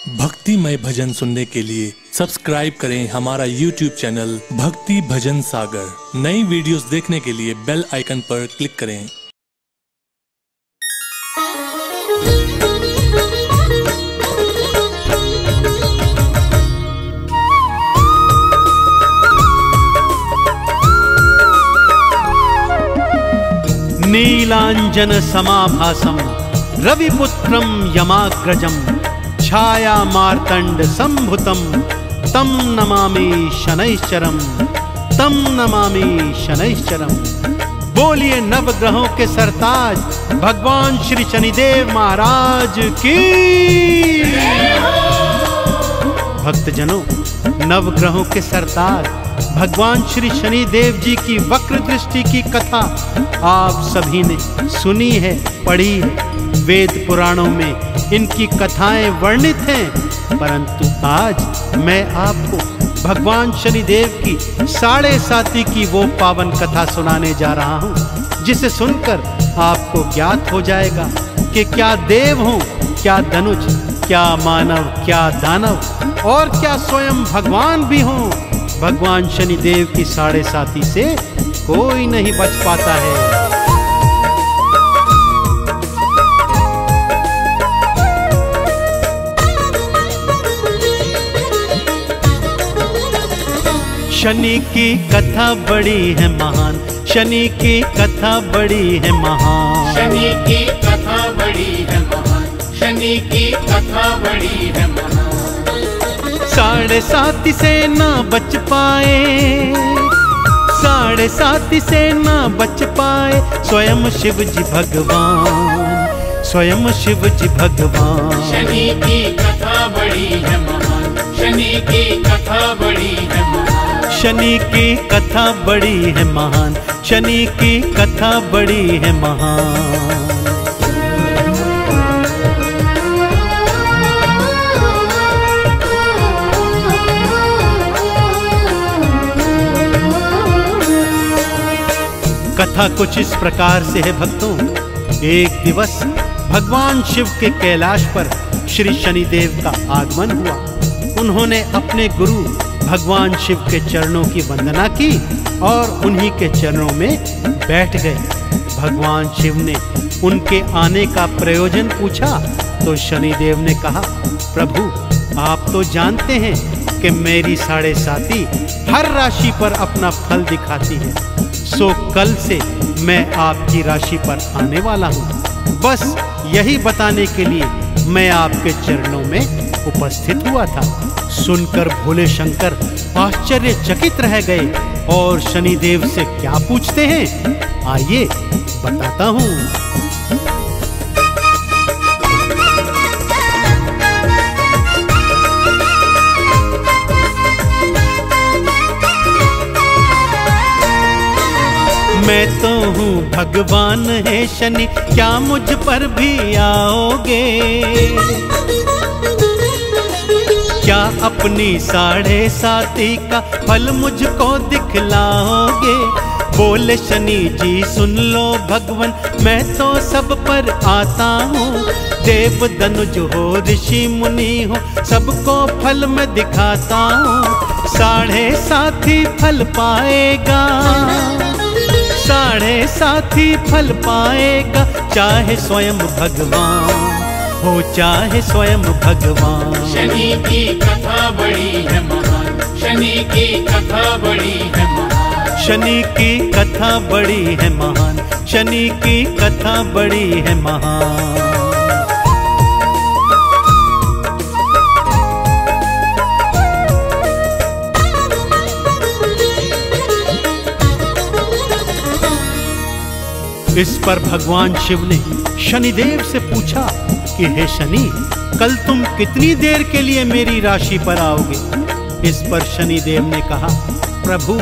भक्तिमय भजन सुनने के लिए सब्सक्राइब करें हमारा YouTube चैनल भक्ति भजन सागर। नई वीडियोस देखने के लिए बेल आइकन पर क्लिक करें। नीलांजन समाभासम रविपुत्रम यमाग्रजम छाया मार्तंड संभुतम तम नमामि शनैश्चरम तम नमामि शनैश्चरम। बोलिए नवग्रहों के सरताज भगवान श्री शनिदेव महाराज की। भक्तजनों, नवग्रहों के सरताज भगवान श्री शनिदेव जी की वक्र दृष्टि की कथा आप सभी ने सुनी है, पढ़ी है। वेद पुराणों में इनकी कथाएं वर्णित हैं, परंतु आज मैं आपको भगवान शनिदेव की 7.5 की वो पावन कथा सुनाने जा रहा हूं, जिसे सुनकर आपको ज्ञात हो जाएगा कि क्या देव हों, क्या धनुष, क्या मानव, क्या दानव और क्या स्वयं भगवान भी हों, भगवान शनिदेव की 7.5 से कोई नहीं बच पाता है। शनि की कथा बड़ी है महान, शनि की कथा बड़ी है महान, शनि की कथा बड़ी है महान, शनि की कथा बड़ी है महान। 7.5 से ना बच पाए, 7.5 से ना बच पाए स्वयं शिव जी भगवान, स्वयं शिव जी भगवान। शनि की कथा बड़ी है महान, शनि की कथा बड़ी है महान, शनि की कथा बड़ी है महान, शनि की कथा बड़ी है महान। कथा कुछ इस प्रकार से है भक्तों। एक दिवस भगवान शिव के कैलाश पर श्री शनिदेव का आगमन हुआ। उन्होंने अपने गुरु भगवान शिव के चरणों की वंदना की और उन्हीं के चरणों में बैठ गए। भगवान शिव ने उनके आने का प्रयोजन पूछा तो शनिदेव ने कहा, प्रभु आप तो जानते हैं कि मेरी 7.5 हर राशि पर अपना फल दिखाती है, सो कल से मैं आपकी राशि पर आने वाला हूँ। बस यही बताने के लिए मैं आपके चरणों में उपस्थित हुआ था। सुनकर भोले शंकर आश्चर्यचकित रह गए और शनिदेव से क्या पूछते हैं, आइए बताता हूँ। मैं तो हूँ भगवान है शनि, क्या मुझ पर भी आओगे? क्या अपनी 7.5 का फल मुझको दिखलाओगे? बोले शनि जी सुन लो भगवान, मैं तो सब पर आता हूँ। देव धनुज हो ऋषि मुनि हो, सबको फल मैं दिखाता हूँ। 7.5 फल पाएगा, 7.5 फल पाएगा, चाहे स्वयं भगवान हो, चाहे स्वयं भगवान। शनि की कथा बड़ी है महान, शनि की कथा बड़ी है महान, शनि की कथा बड़ी है महान, शनि की कथा बड़ी है महान। इस पर भगवान शिव ने शनिदेव से पूछा कि हे शनि, कल तुम कितनी देर के लिए मेरी राशि पर आओगे? इस पर शनिदेव ने कहा, प्रभु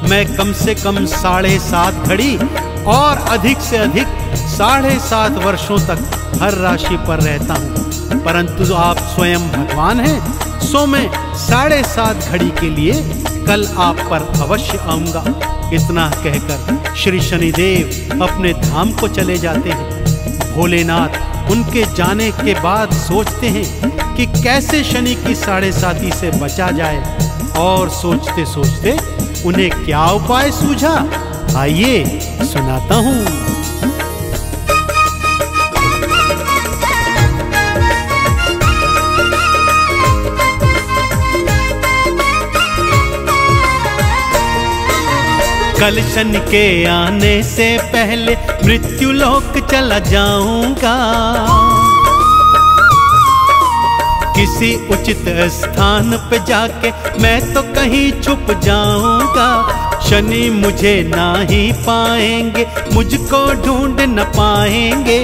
मैं कम से कम 7.5 घड़ी और अधिक से अधिक 7.5 वर्षों तक हर राशि पर रहता हूँ, परंतु आप स्वयं भगवान हैं, सो मैं 7.5 घड़ी के लिए कल आप पर अवश्य आऊंगा। इतना कहकर श्री शनिदेव अपने धाम को चले जाते हैं। भोलेनाथ उनके जाने के बाद सोचते हैं कि कैसे शनि की 7.5 से बचा जाए, और सोचते सोचते उन्हें क्या उपाय सूझा, आइए सुनाता हूं। कल शनि के आने से पहले मृत्यु लोक चला जाऊंगा, किसी उचित स्थान पे जाके मैं तो कहीं छुप जाऊंगा। शनि मुझे ना ही पाएंगे, मुझको ढूंढ न पाएंगे,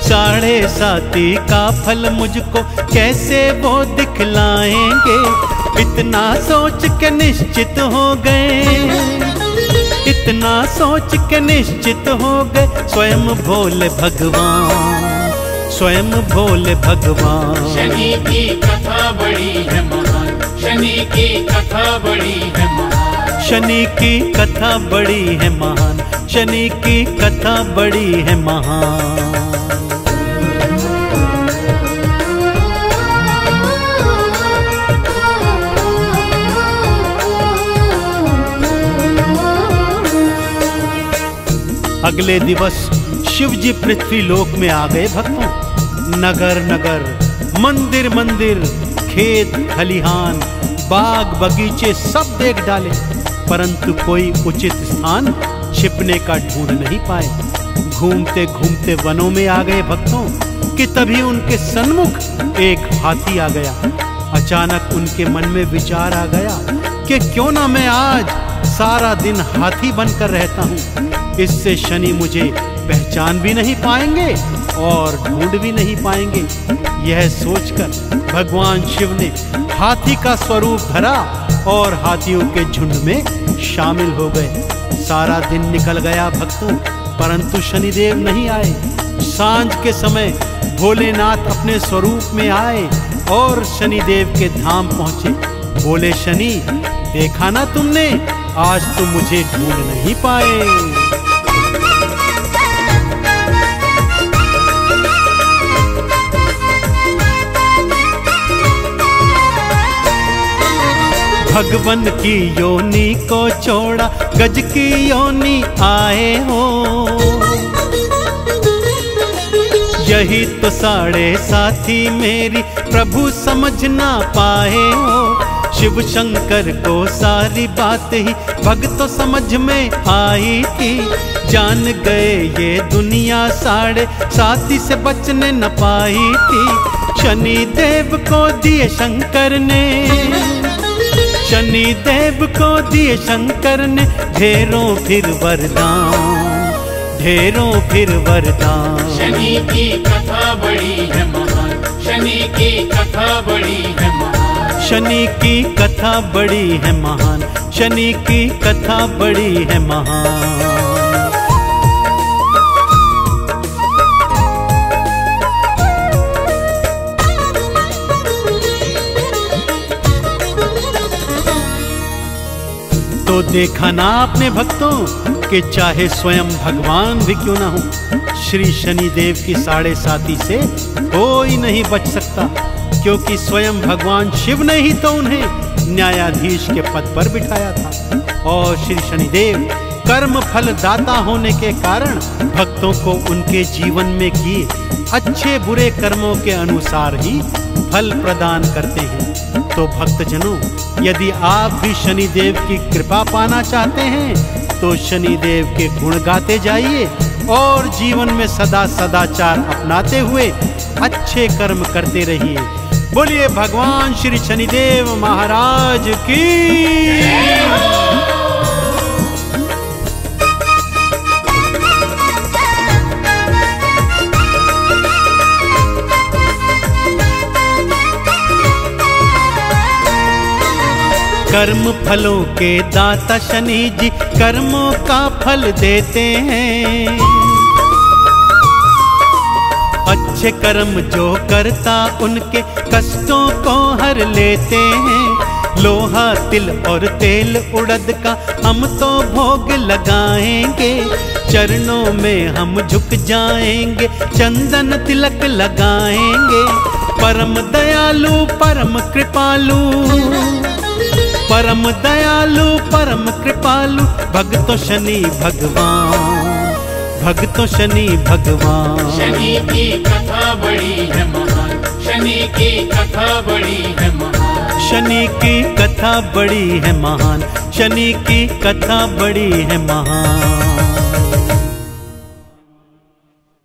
7.5 का फल मुझको कैसे वो दिखलाएंगे। इतना सोच के निश्चित हो गए, इतना सोच के निश्चित हो गए, स्वयं भोले भगवान, स्वयं भोले भगवान। शनि की कथा बड़ी है महान, शनि की कथा बड़ी है महान, शनि की कथा बड़ी है महान, शनि की कथा बड़ी है महान। अगले दिवस शिव जी पृथ्वी लोक में आ गए भक्तों। नगर नगर, मंदिर मंदिर, खेत खलिहान, बाग बगीचे सब देख डाले, परंतु कोई उचित स्थान छिपने का ढूंढ नहीं पाए। घूमते घूमते वनों में आ गए भक्तों कि तभी उनके सन्मुख एक हाथी आ गया। अचानक उनके मन में विचार आ गया कि क्यों ना मैं आज सारा दिन हाथी बनकर रहता हूँ, इससे शनि मुझे पहचान भी नहीं पाएंगे और ढूंढ भी नहीं पाएंगे। यह सोचकर भगवान शिव ने हाथी का स्वरूप धरा और हाथियों के झुंड में शामिल हो गए। सारा दिन निकल गया भक्तों, परंतु शनिदेव नहीं आए। सांझ के समय भोलेनाथ अपने स्वरूप में आए और शनिदेव के धाम पहुंचे। बोले, शनि देखा ना तुमने, आज तुम मुझे ढूंढ नहीं पाए। भगवन की योनि को छोड़ा, गज की योनि आए हो, यही तो 7.5 मेरी प्रभु समझ ना पाए हो। शिव शंकर को सारी बात ही भक्तों समझ में आई थी, जान गए ये दुनिया 7.5 से बचने न पाई थी। शनि देव को दिए शंकर ने, शनि देव को दिए शंकर ने ढेरों फिर वरदान, ढेरों फिर वरदान। शनि की कथा बड़ी है महान, शनि की कथा बड़ी है महान, शनि की कथा बड़ी है महान, शनि की कथा बड़ी है महान। तो देखा ना आपने भक्तों कि चाहे स्वयं भगवान भी क्यों ना हो, श्री शनिदेव की 7.5 से कोई नहीं बच सकता, क्योंकि स्वयं भगवान शिव ने ही तो उन्हें न्यायाधीश के पद पर बिठाया था। और श्री शनिदेव कर्म फल दाता होने के कारण भक्तों को उनके जीवन में किए अच्छे बुरे कर्मों के अनुसार ही फल प्रदान करते हैं। तो भक्तजनों, यदि आप भी शनिदेव की कृपा पाना चाहते हैं तो शनिदेव के गुण गाते जाइए और जीवन में सदा सदाचार अपनाते हुए अच्छे कर्म करते रहिए। बोलिए भगवान श्री शनिदेव महाराज की। कर्म फलों के दाता शनि जी कर्मों का फल देते हैं। अच्छे कर्म जो करता उनके कष्टों को हर लेते हैं। लोहा तिल और तेल उड़द का हम तो भोग लगाएंगे, चरणों में हम झुक जाएंगे, चंदन तिलक लगाएंगे। परम दयालु परम कृपालु, परम दयालु परम कृपालु, भक्तो शनि भगवान, भक्तो शनि भगवान। शनि की कथा बड़ी है महान, शनि की कथा बड़ी है महान, शनि की कथा बड़ी है महान, शनि की कथा बड़ी है महान।